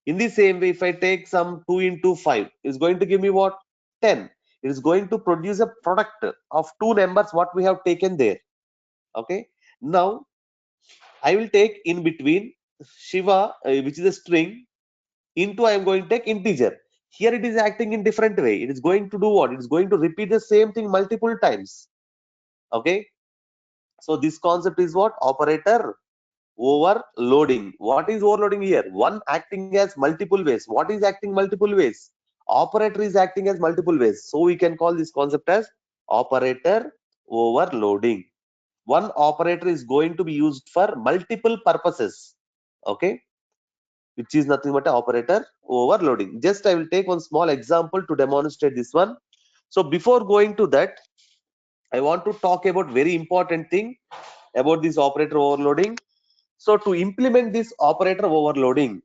In the same way, if I take some 2 into 5, it's going to give me what? 10. It is going to produce a product of two numbers what we have taken there. Okay. Now, I will take in between Shiva, which is a string, into I am going to take integer. Here it is acting in different way. It is going to do what? It is going to repeat the same thing multiple times. Okay. So this concept is what? Operator overloading. What is overloading here? One acting as multiple ways. What is acting multiple ways? Operator is acting as multiple ways. So we can call this concept as operator overloading. One operator is going to be used for multiple purposes. Okay, which is nothing but an operator overloading. Just I will take one small example to demonstrate this one. So before going to that, I want to talk about very important thing about this operator overloading. So to implement this operator overloading,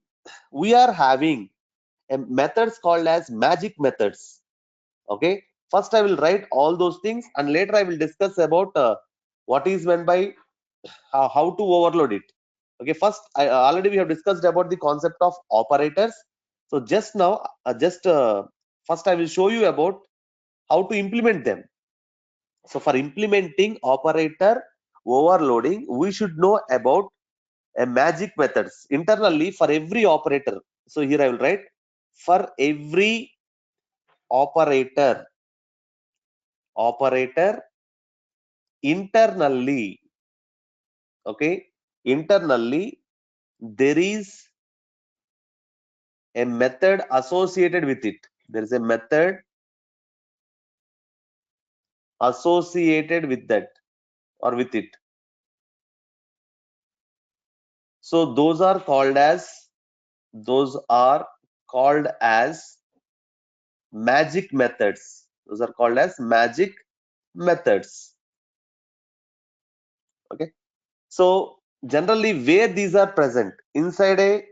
we are having a methods called as magic methods. Okay. First, I will write all those things, and later I will discuss about what is meant by how to overload it. Okay. First, already we have discussed about the concept of operators. So just now, first I will show you about how to implement them. So for implementing operator overloading, we should know about a magic methods internally for every operator. So here I will write for every operator internally. Okay, internally there is a method associated with it. There is a method associated with that or with it. So those are called as magic methods. Those are called as magic methods. Okay. So generally where these are present inside a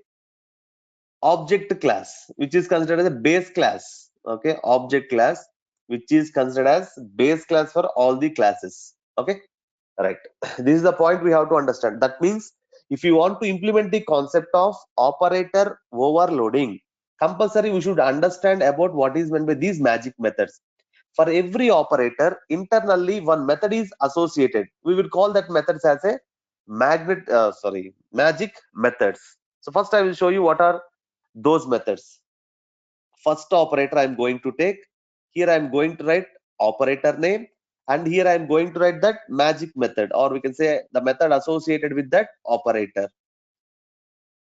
object class, which is considered as a base class. Okay, object class, which is considered as base class for all the classes. Okay, right. This is the point we have to understand. That means if you want to implement the concept of operator overloading, compulsory we should understand about what is meant by these magic methods. For every operator, internally one method is associated. We will call that methods as a magic methods. So first I will show you what are those methods. First operator I am going to take. Here I am going to write operator name, and here I am going to write that magic method, or we can say the method associated with that operator.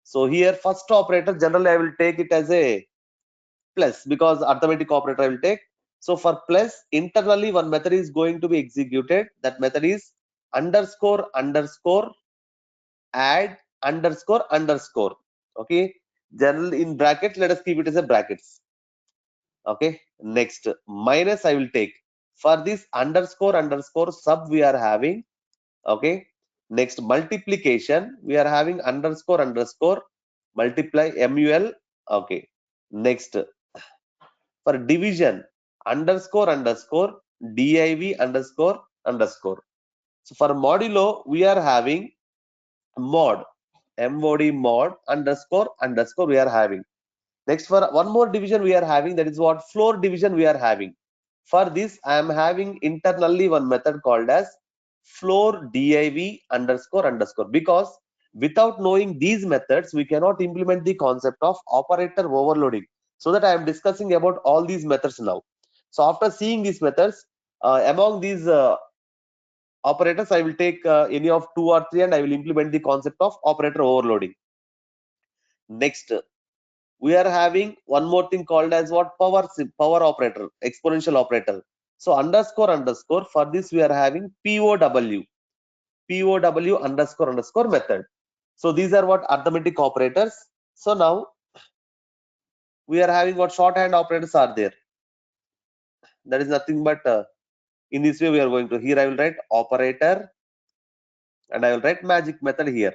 So here first operator, generally I will take it as a plus because arithmetic operator I will take. So for plus, internally one method is going to be executed. That method is underscore underscore add underscore underscore. Okay. Generally in brackets, let us keep it as a brackets. Okay. Next, minus I will take. For this underscore underscore sub we are having. Okay. Next, multiplication we are having underscore underscore multiply mul. Okay. Next, for division underscore underscore div underscore underscore. So for modulo we are having mod mod underscore underscore we are having. Next, for one more division we are having, that is what floor division we are having. For this I am having internally one method called as floor div underscore underscore, because without knowing these methods we cannot implement the concept of operator overloading. So that I am discussing about all these methods now. So after seeing these methods, among these operators I will take any of two or three and I will implement the concept of operator overloading. Next, we are having one more thing called as what power operator, exponential operator. So underscore underscore, for this we are having pow underscore underscore method. So these are what arithmetic operators. So now we are having what shorthand operators are there. That is nothing but in this way we are going to, here I will write operator and I will write magic method here.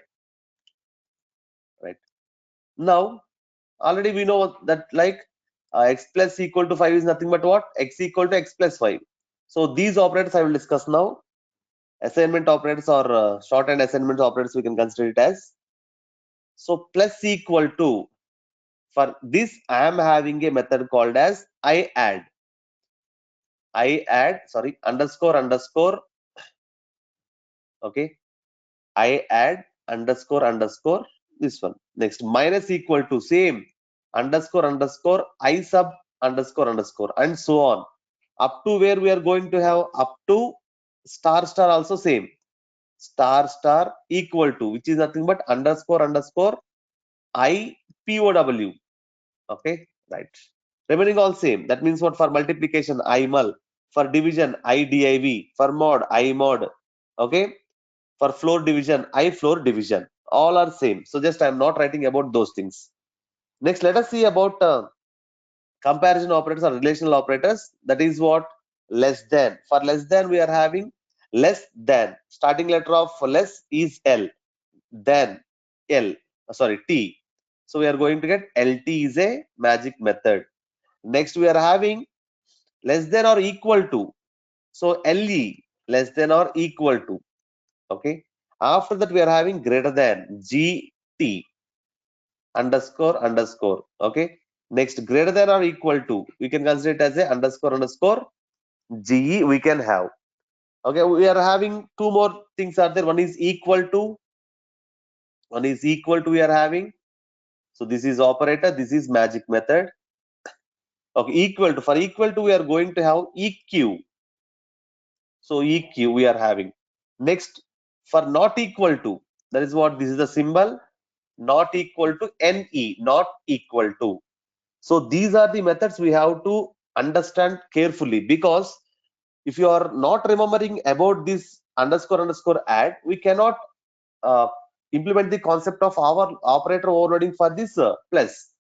Right now already we know that like x plus equal to 5 is nothing but what x equal to x plus 5. So these operators I will discuss now. Assignment operators or shorthand assignment operators we can consider it as. So plus equal to, for this I am having a method called as I add underscore underscore. Okay, I add underscore underscore this one. Next, minus equal to, same underscore underscore I sub underscore underscore, and so on up to where we are going to have up to star star, also same star star equal to, which is nothing but underscore underscore I pow. Okay, right, remaining all same. That means what, for multiplication I mul, for division I div, for mod I mod. Okay, for floor division I floor division, all are same. So just I am not writing about those things. Next, let us see about comparison operators or relational operators. That is what less than. For less than we are having less than, starting letter of less is L, then L, sorry T. So we are going to get LT is a magic method. Next we are having less than or equal to, so LE, less than or equal to. Okay, after that we are having greater than, GT underscore underscore. Okay, next greater than or equal to, we can consider it as a underscore underscore GE we can have. Okay, we are having two more things are there. One is equal to, we are having. So this is operator, this is magic method. Okay, equal to, for equal to we are going to have EQ. So EQ we are having. Next, for not equal to, that is what, this is the symbol, not equal to NE, not equal to. So these are the methods we have to understand carefully, because if you are not remembering about this underscore underscore add, we cannot uh, implement the concept of our operator overloading for this plus.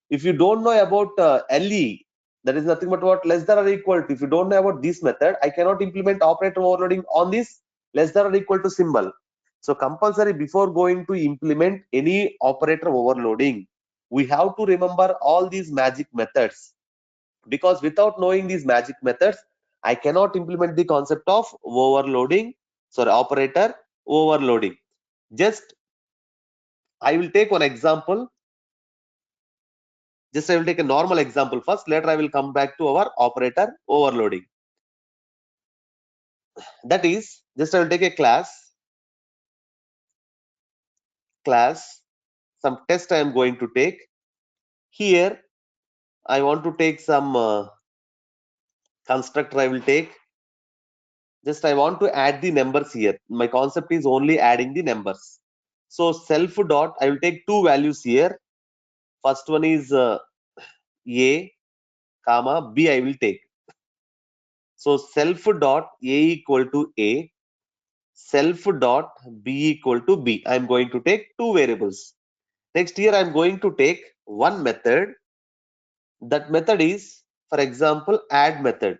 If you don't know about LE, that is nothing but what, less than or equal to. If you don't know about this method, I cannot implement operator overloading on this less than or equal to symbol. So compulsory, before going to implement any operator overloading, we have to remember all these magic methods, because without knowing these magic methods I cannot implement the concept of overloading, sorry, operator overloading. Just I will take one example. Just I will take a normal example first, later I will come back to our operator overloading. That is, just I will take a class, some test I am going to take. Here I want to take some constructor I will take. Just I want to add the numbers here. My concept is only adding the numbers. So self dot, I will take two values here. First one is a comma b I will take. So self dot a equal to a, self dot b equal to b. I am going to take two variables. Next here I am going to take one method. That method is, for example, add method.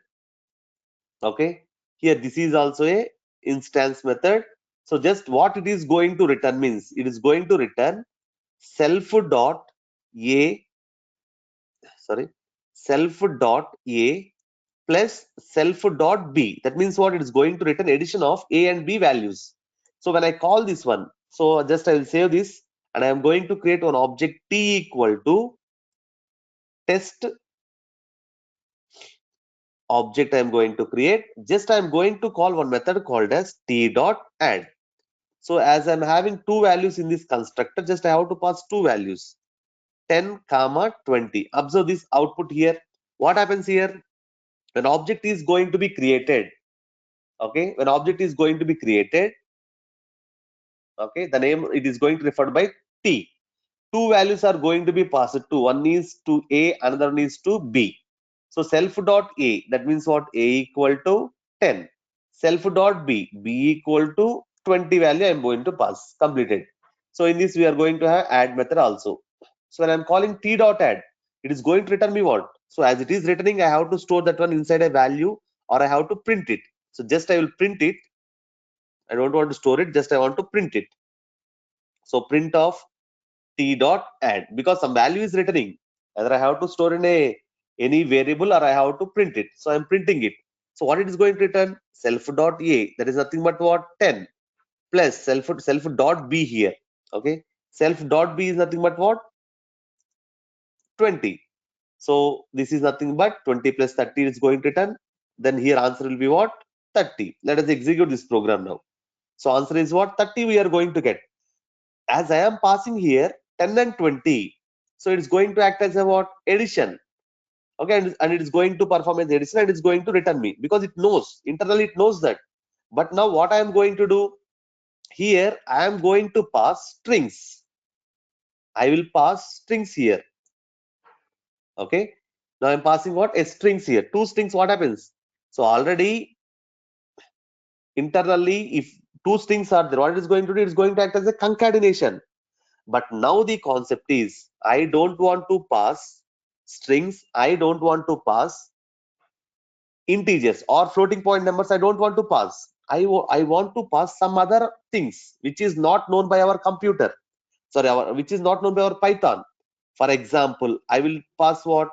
Okay, here this is also a instance method. So just what it is going to return means, it is going to return self dot a, sorry, self dot a plus self dot b. That means what? It is going to return addition of a and b values. So when I call this one, so just I will save this and I am going to create one object t equal to test object. I am going to create, just I am going to call one method called as t dot add. So as I'm having two values in this constructor, just I have to pass two values, 10 comma 20. Observe this output here. What happens here? When object is going to be created, okay, when object is going to be created, okay, the name it is going to refer by t. Two values are going to be passed to, one is to a, another one is to b. So self dot a, that means what? A equal to 10. Self dot b, b equal to 20 value I am going to pass. Completed. So in this we are going to have add method also. So when I am calling t dot add, it is going to return me what? So as it is returning, I have to store that one inside a value or I have to print it. So just I will print it. I don't want to store it, just I want to print it. So print of t dot add, because some value is returning. Either I have to store in any variable or I have to print it. So I'm printing it. So what it is going to return? Self dot a, that is nothing but what? 10 plus self dot b here. Okay. Self dot b is nothing but what? 20. So this is nothing but 20 plus 30 is going to return. Then here answer will be what? 30. Let us execute this program now. So answer is what? 30 we are going to get. As I am passing here 10 and 20, so it's going to act as a what? Addition. Okay, and it is going to perform as addition and it's going to return me because it knows, internally it knows that. But now what I am going to do here, I am going to pass strings. I will pass strings here. Okay, now I'm passing what? A strings here. Two strings, what happens? So already internally, if two strings are there, what it is going to do? It is going to act as a concatenation. But now the concept is, I don't want to pass strings, I don't want to pass integers or floating point numbers. I don't want to pass. I want to pass some other things which is not known by our computer. Sorry, which is not known by our Python. For example, I will pass what?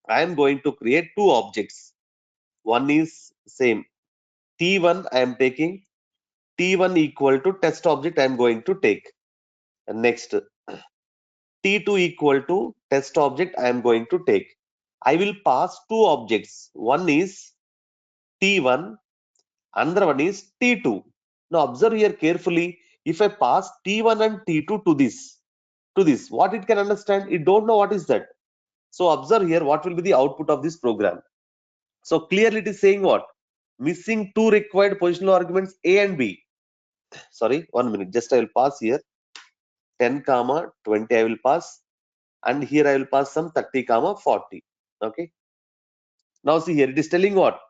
I am going to create two objects. One is same. T1 I am taking. T1 equal to test object I am going to take. And next, T2 equal to test object I am going to take. I will pass two objects. One is T1, another one is T2. Now observe here carefully. If I pass T1 and T2 to this, what it can understand? It don't know what is that. So observe here what will be the output of this program. So clearly it is saying what? Missing two required positional arguments A and B. Sorry, 1 minute. Just I will pass here 10 comma 20 I will pass, and here I will pass some 30 comma 40. Okay. Now see here, it is telling what?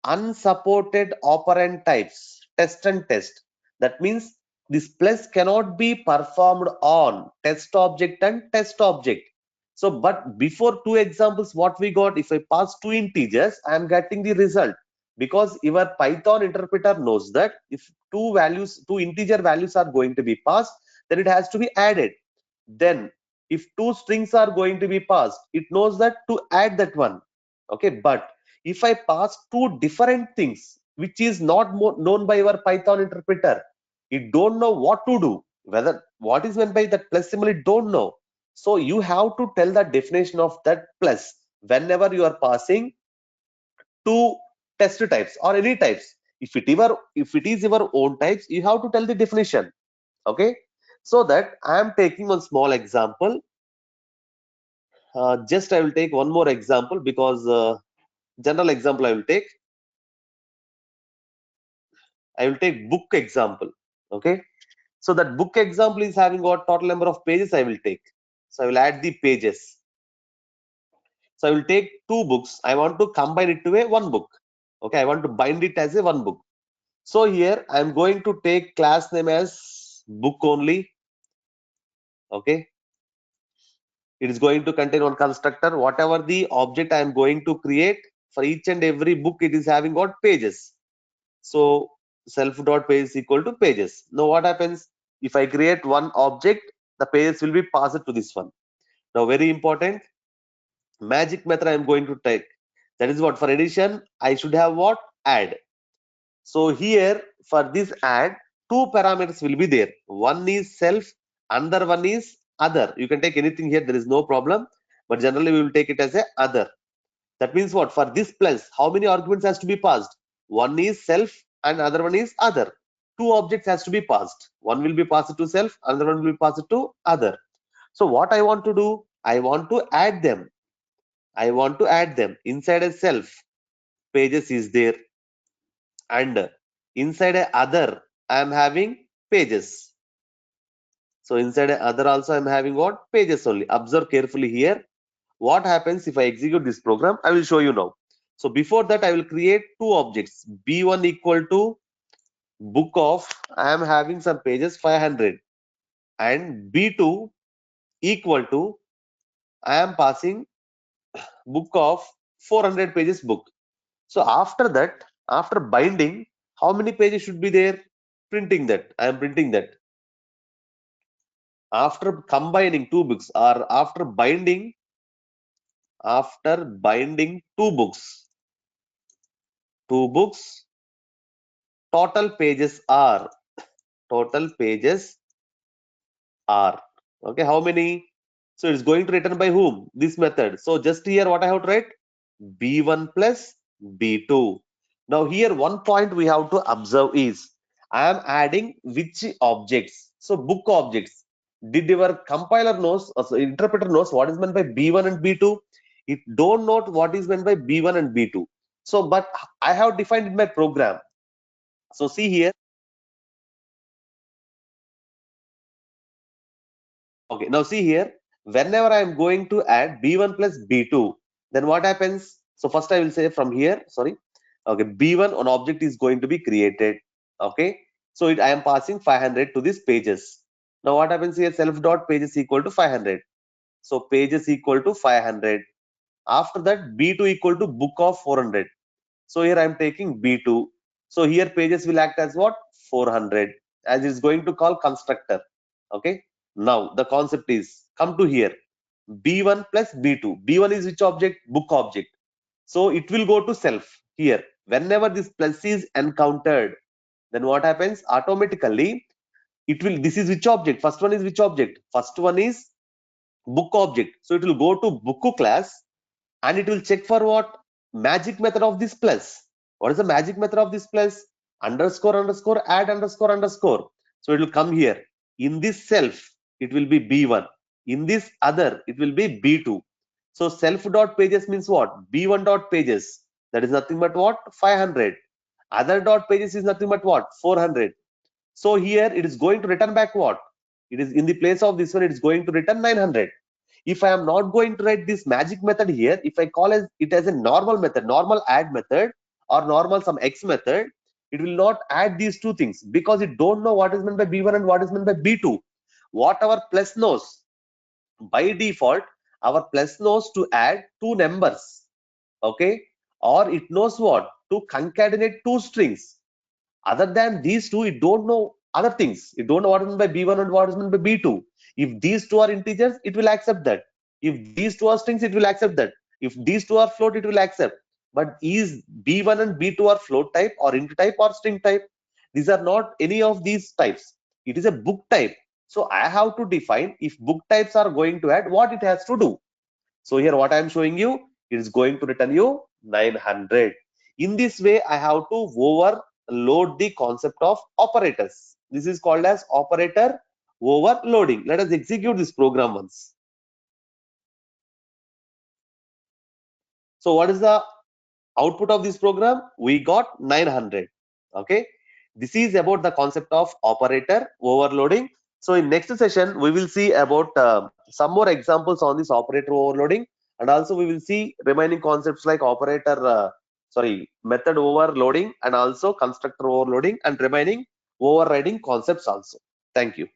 Unsupported operand types, test and test. That means this plus cannot be performed on test object and test object. So, but before two examples, what we got? If I pass two integers, I am getting the result, because your Python interpreter knows that if two integer values are going to be passed, then it has to be added. Then if two strings are going to be passed, it knows that to add that one. Okay, but if I pass two different things which is not known by your Python interpreter, it don't know what to do, whether what is meant by that plus symbol, it don't know. So you have to tell the definition of that plus whenever you are passing two test types or any types. If it is your own types, you have to tell the definition. Okay, so that I am taking one small example. Just I will take one more example, because general example I will take. I will take book example. Okay, So that book example is having what total number of pages I will take. So I will add the pages. So I will take two books. I want to combine it to a one book. Okay, I want to bind it as a one book. So here I am going to take class name as book only. Okay, it is going to contain one constructor. Whatever the object I am going to create, for each and every book, it is having what pages. So self dot page is equal to pages. Now what happens if I create one object? The pages will be passed to this one. Now very important magic method I am going to take. That is what for addition I should have what add. So here for this add, two parameters will be there. One is self, another one is other. You can take anything here, there is no problem, but generally we will take it as a other. That means what for this plus how many arguments has to be passed? One is self and other one is other. Two objects has to be passed. One will be passed to self, another one will be passed to other. So what I want to do, I want to add them. I want to add them inside a self pages is there, and inside a other I am having pages. So inside a other also I am having what pages only. Observe carefully here. What happens if I execute this program? I will show you now. So before that I will create two objects. B1 equal to book of, I am having some pages 500, and B2 equal to, I am passing book of 400 pages book. So after that, after binding, how many pages should be there? Printing that. I am printing that. After combining two books, or after binding two books, total pages are okay. How many? So it's going to return by whom? This method. So just here what I have to write? B1 plus B2. Now here one point we have to observe is I am adding which objects. So book objects. Did your compiler knows, so interpreter knows what is meant by B1 and B2? It don't know what is meant by B1 and B2. So but I have defined in my program. So see here. Okay, now see here, whenever I am going to add B1 plus B2, then what happens? So first I will say from here, sorry. Okay, B1 on object is going to be created. Okay, so I am passing 500 to these pages. Now what happens here? Self dot pages equal to 500. So pages equal to 500. After that, B2 equal to book of 400. So here I am taking B2. So here pages will act as what? 400, as it's going to call constructor. Okay. Now the concept is come to here. B1 plus B2. B1 is which object? Book object. So it will go to self here. Whenever this plus is encountered, then what happens? Automatically, it will, this is which object? First one is which object? First one is book object. So it will go to book class, and it will check for what? Magic method of this plus. What is the magic method of this plus? Underscore underscore add underscore underscore. So it will come here. In this self, it will be B1. In this other, it will be B2. So self dot pages means what? B1 dot pages. That is nothing but what? 500. Other dot pages is nothing but what? 400. So here it is going to return back what? It is in the place of this one, it is going to return 900. If I am not going to write this magic method here, if I call it as a normal method, normal add method, or normal some X method, it will not add these two things because it don't know what is meant by B1 and what is meant by B2. What our plus knows, by default, our plus knows to add two numbers, okay, or it knows what? To concatenate two strings. Other than these two, it don't know other things. It don't know what is meant by B1 and what is meant by B2. If these two are integers, it will accept that. If these two are strings, it will accept that. If these two are float, it will accept. But is B1 and B2 are float type or int type or string type? These are not any of these types. It is a book type. So I have to define if book types are going to add what it has to do. So here what I am showing you, it is going to return you 900. In this way, I have to overload the concept of operators. This is called as operator overloading. Let us execute this program once. So what is the output of this program? We got 900. Okay. This is about the concept of operator overloading. So in next session, we will see about some more examples on this operator overloading, and also we will see remaining concepts like method overloading, and also constructor overloading, and remaining overriding concepts also. Thank you.